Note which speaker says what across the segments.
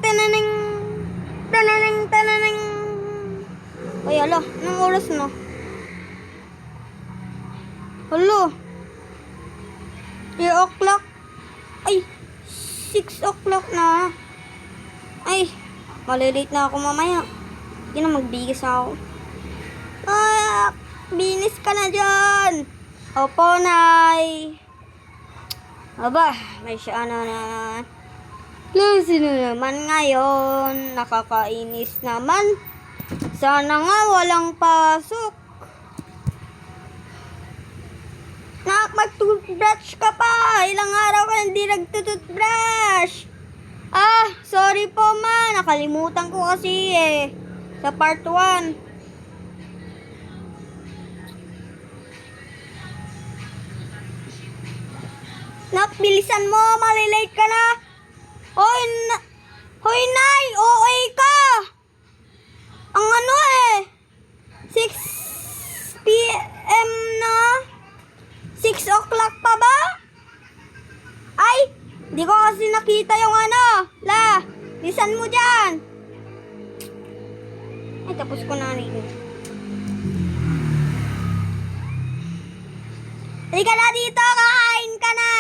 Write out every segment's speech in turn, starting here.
Speaker 1: tananing. Tananing. Ay, ala. Anong oras na? Hala. 3 o'clock. Ay, 6 o'clock na. Ay, malilate na ako mamaya. Hindi na magbigas ako. Ah, binis ka na dyan. Opo, Nay. Aba, may siya na. Sino naman ngayon? Nakakainis naman. Sana nga walang pasok. Nak, mag-toothbrush ka pa. Ilang araw ka hindi nag-toothbrush. Ah, sorry po ma. Nakalimutan ko kasi sa part 1. Nak, bilisan mo. Malilate ka na. Hoy, Nay. OA ka. Ang 6 p.m. na. 6 o'clock pa ba? Ay, di ko kasi nakita yung La, lisan mo dyan. Ay, tapos ko na rin. Halika na dito, kakain ka na.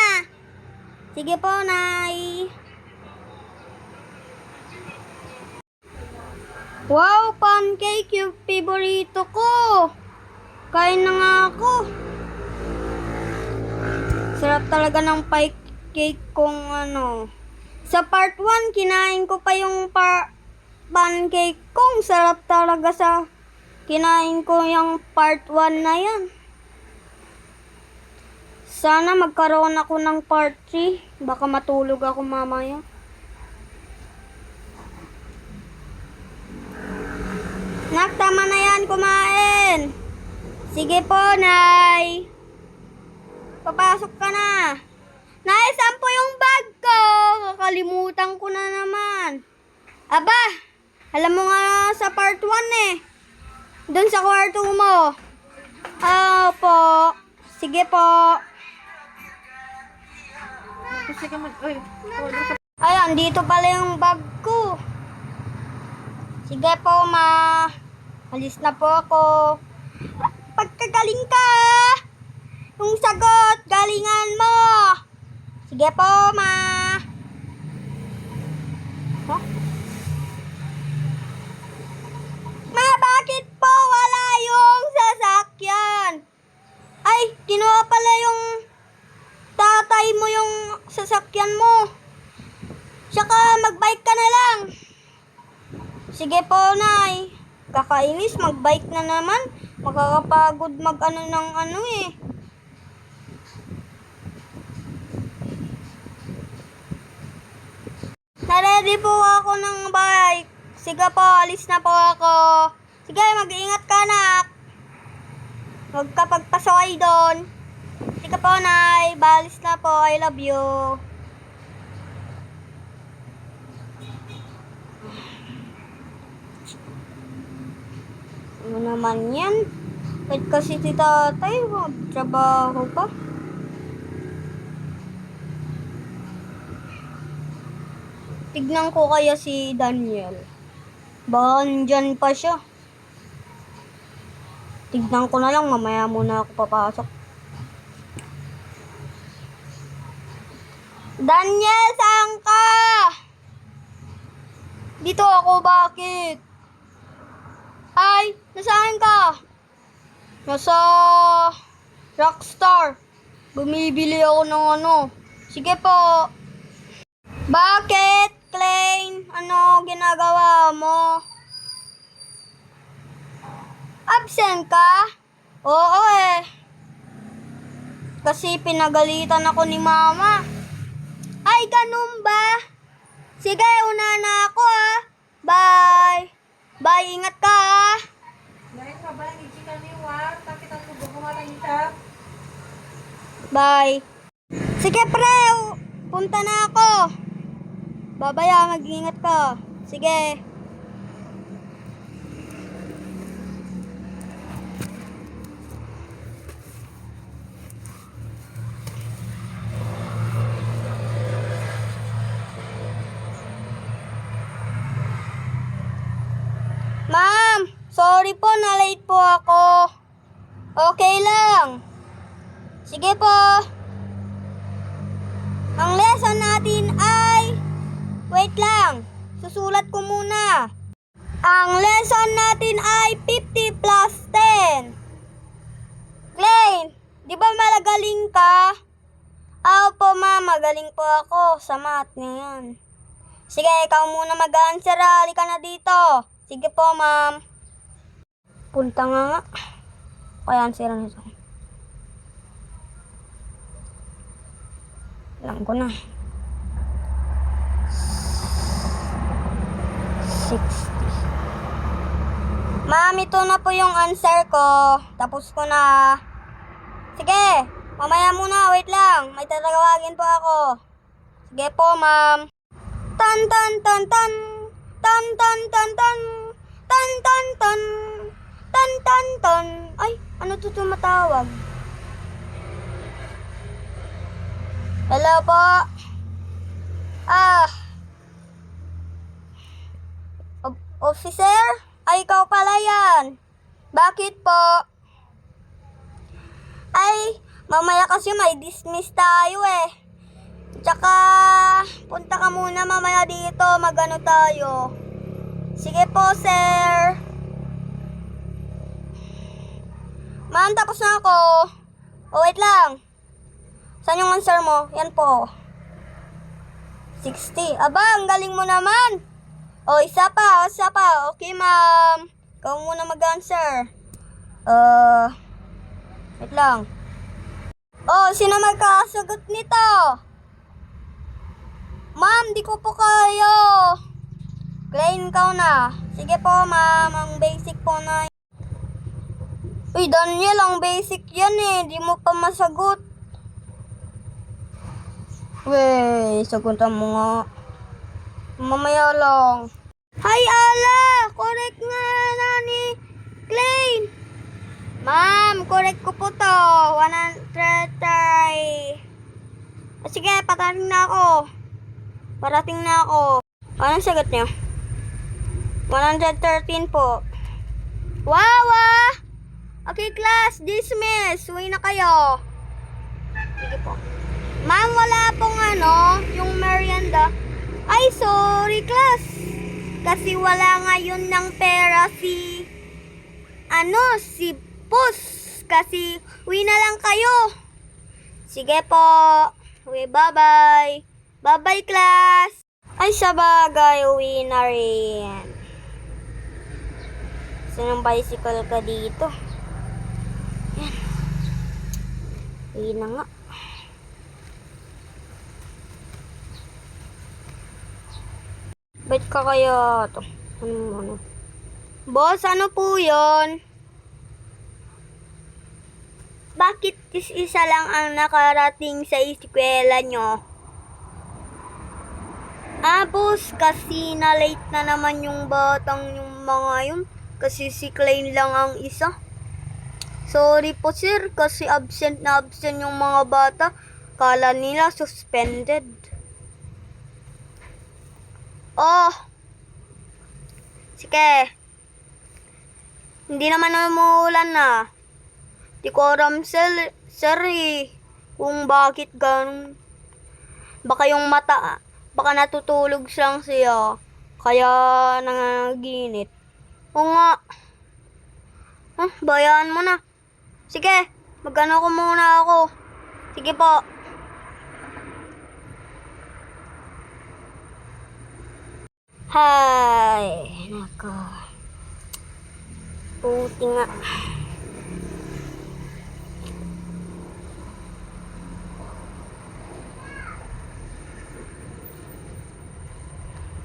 Speaker 1: Sige po, Nay. Wow, pancake yung favorito ko. Kain na nga ako. Sarap talaga ng pancake kung Sa part 1, kinain ko pa yung pancake kong. Sarap talaga sa kinain ko yung part 1 na yan. Sana magkaroon ako ng part 3. Baka matulog ako mamaya. Nak, tama na yan, kumain. Sige po, Nay. Papasok ka na. Nay, saan po yung bag ko? Kakalimutan ko na naman. Aba, alam mo nga sa part 1 Doon sa kwarto mo. Po. Sige po. Ay, andito pala yung bag ko. Sige po, ma. Alis na po ako. Pagkagaling ka. Yung sagot, galingan mo. Sige po, ma. Huh? Ma, bakit po wala yung sasakyan? Ay, kinuha pala yung tatay mo yung sasakyan mo. Tsaka magbike ka na lang. Sige po, Nay. Kakainis, magbike na naman. Makakapagod Naready po ako ng bike. Sige po, alis na po ako. Sige, mag-iingat ka, anak. Huwag ka pagpasaway doon. Sige po, Nay. Balis na po. I love you. Ano naman yan? Kahit kasi si tatay, trabaho pa. Tignan ko kaya si Daniel. Baka nandyan pa siya. Tignan ko na lang, mamaya muna ako papasok. Daniel, saan ka? Dito ako, bakit? Ay, nasaan ka? Nasa Rockstar. Bumibili ako ng Sige po. Bakit, Klein? Ano ginagawa mo? Absent ka? Oo Kasi pinagalitan ako ni Mama. Ay, ganun ba? Sige, una na ako Bye. Bye, ingat ka Bye. Sige, pre. Punta na ako. Babaya, mag-ingat ka. Sige. Sorry po, na-late po ako. Okay lang. Sige po. Ang lesson natin ay... Wait lang. Susulat ko muna. Ang lesson natin ay 50 plus 10. Klein, di ba malagaling ka? Opo, ma'am. Magaling po ako sa math ngayon. Sige, ikaw muna mag-answer. Halika na dito. Sige po, ma'am. Punta nga. Kaya answer nito. Alam ko na. 60. Ma'am, ito na po yung answer ko. Tapos ko na. Sige, mamaya muna. Wait lang. May tatawagin po ako. Sige po, ma'am. Tan tan tan tan. Tan tan tan tan. Tan tan tan. Tan tan tan. Ay, ano to tumatawag? Hello po. Officer? Ay, ikaw pala yan. Bakit po? Ay, mamaya kasi may dismiss tayo eh. Tsaka, punta ka muna mamaya dito, magano tayo. Sige po, sir. Ma'am, tapos na ako. Wait lang. Saan yung answer mo? Yan po. 60. Aba, ang galing mo naman. Isa pa. Okay, ma'am. Ikaw muna mag-answer. Wait lang. Sino magkasagot nito? Ma'am, di ko po kayo. Klein, ikaw na. Sige po, ma'am. Ang basic po na. Uy, Daniel, ang basic yan eh. Di mo pa masagot. Wey, sagutan mo nga. Mamaya lang. Hay, ala! Correct nga na ni Klein. Ma'am, correct ko po to. 100 try. Sige, parating na ako. Anong sagot niyo? 113 po. Wow, Okay, class. Dismiss. Uwi na kayo. Sige po. Ma'am, wala pong yung merienda. Ay, sorry, class. Kasi wala ngayon ng pera si Pus. Kasi, uwi na lang kayo. Sige po. Uwi, bye-bye. Bye-bye, class. Ay, sabagay, uwi na rin. Saan ang bicycle ka dito? Yan. Uwi na nga. Ba't ka kaya ito? Ano? Boss, ano po yun? Bakit isa lang ang nakarating sa eskwela nyo? Boss, kasi na-late na naman yung batang yung mga yun. Kasi si Klein lang ang isa. Sorry po sir, kasi absent na absent yung mga bata. Kala nila suspended. Sige. Hindi naman umuulan na. Di ko alam, sir, kung bakit ganun. Baka yung mata, baka natutulog lang siya. Kaya nangaginit. Oo nga. Bayaan mo na. Sige, magano ko muna ako. Sige po. Hay, nako. Puti nga.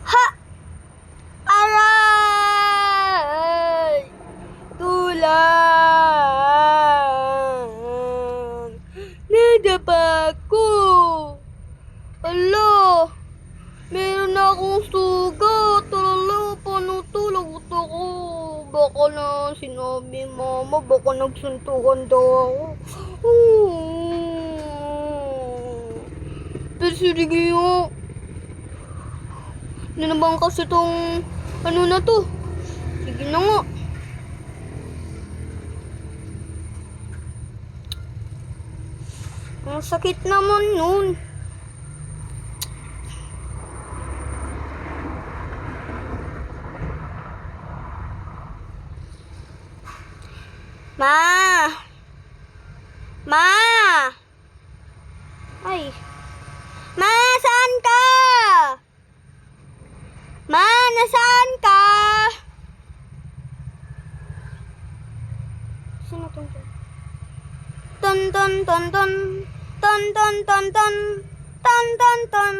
Speaker 1: Ha! Aray! Tulang! Nadapa ko! Alo! Meron na akong sugat. Talala, paano to? Lagot ako. Baka na sinabi mama, baka nagsuntukan daw ako. Pero sige nga. Ano na bang kasi tong, ano na to? Sige na nga. Ang sakit naman nun. Ma! Ma! Ay. Ma, saan ka? Ma, nasaan ka? Sino tong ton? Ton ton ton ton. Ton ton ton ton. Ton ton ton.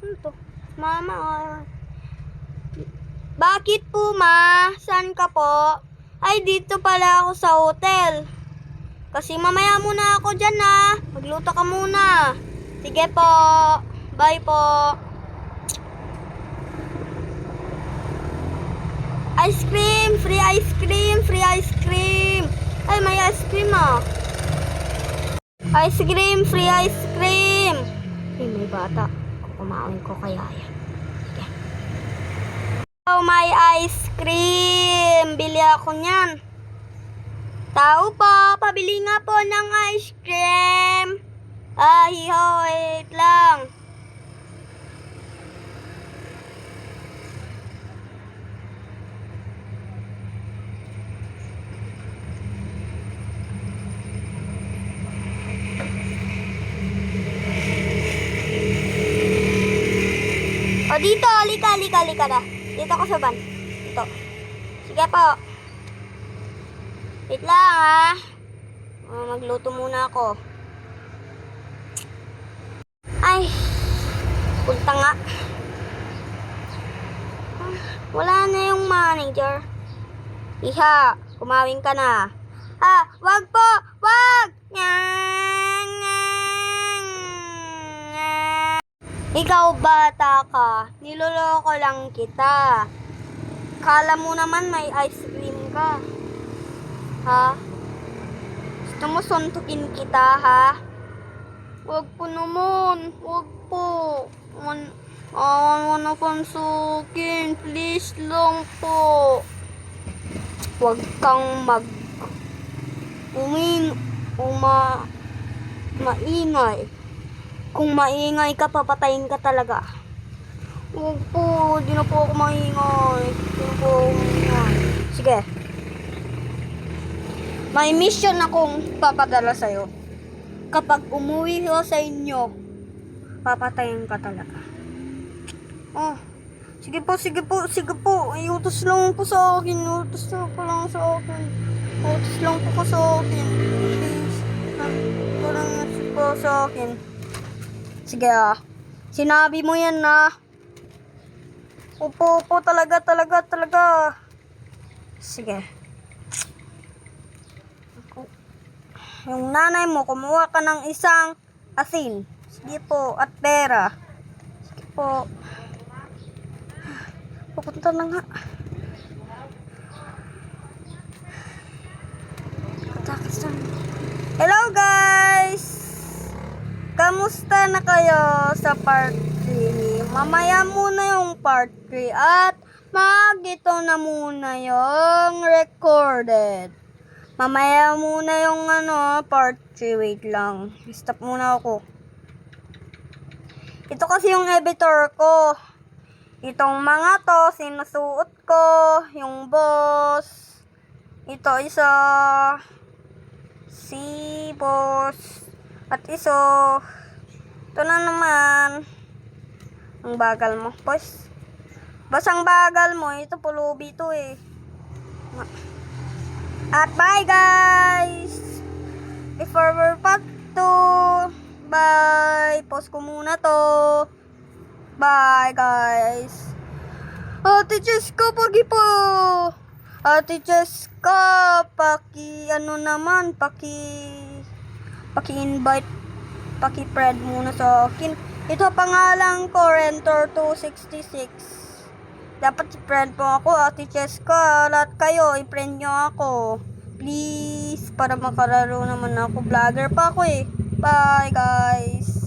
Speaker 1: Ano to? Mama. Bakit po, ma? Saan ka po? Ay, dito pala ako sa hotel. Kasi mamaya muna ako dyan, ha. Magluto ka muna. Sige po. Bye po. Ice cream! Free ice cream! Free ice cream! Ay, may ice cream, ah. Ice cream! Free ice cream! Ay, may bata. Kukumawin ko kaya yan. Sige. Oh, may ice cream! Bili ako niyan. Tao po, pabili nga po ng ice cream. Hiho, wait lang. O, dito, halika na. Dito ako sa van. Dito. Sige po. Wait lang, ha. Magluto muna ako. Ay, punta nga. Wala na yung manager. Iha, kumawin ka na. Wag po! Wag! Ikaw bata ka. Niloloko lang kita. Kala mo naman may ice cream ka. Ha? Gusto mo suntukin kita, ha? Wag po naman. Wag po. Awan na pansukin. Please lang po. Wag kang maingay. Kung maingay ka, papatayin ka talaga. Wag po. Di na po ako maingay. Sige. May mission akong papadala sa'yo. Kapag umuwi ko sa inyo, papatayin ka talaga. Sige po. Ay, utos lang po sa akin. Utos lang po sa akin. Please. Parang po sa akin. Sige, sinabi mo yan, na. Opo, talaga. Sige. Yung nanay mo, kumuha ka ng isang asin. Sige po, at pera. Sige po. Pupunta na nga. Hello guys! Kamusta na kayo sa part 3? Mamaya muna yung part 3 at ito na muna yung recorded. Mamaya muna yung part 3. Wait lang. Stop muna ako. Ito kasi yung editor ko. Itong mga to, sinusuot ko. Yung boss. Ito isa. Si boss. At ito na naman. Ang bagal mo, boss. Basang bagal mo. Ito pulubi to eh. At bye guys! Before we're part 2, bye! Pause ko muna to. Bye guys! Ate Cheska, pagi po! Ate Cheska, paki-invite, paki-friend muna sa akin. Ito pangalan ko, Rentor266. Dapat i-friend po ako, Ate Cheska. Lahat kayo, i-friend nyo ako. Please, para makalaro naman ako. Vlogger pa ako eh. Bye guys.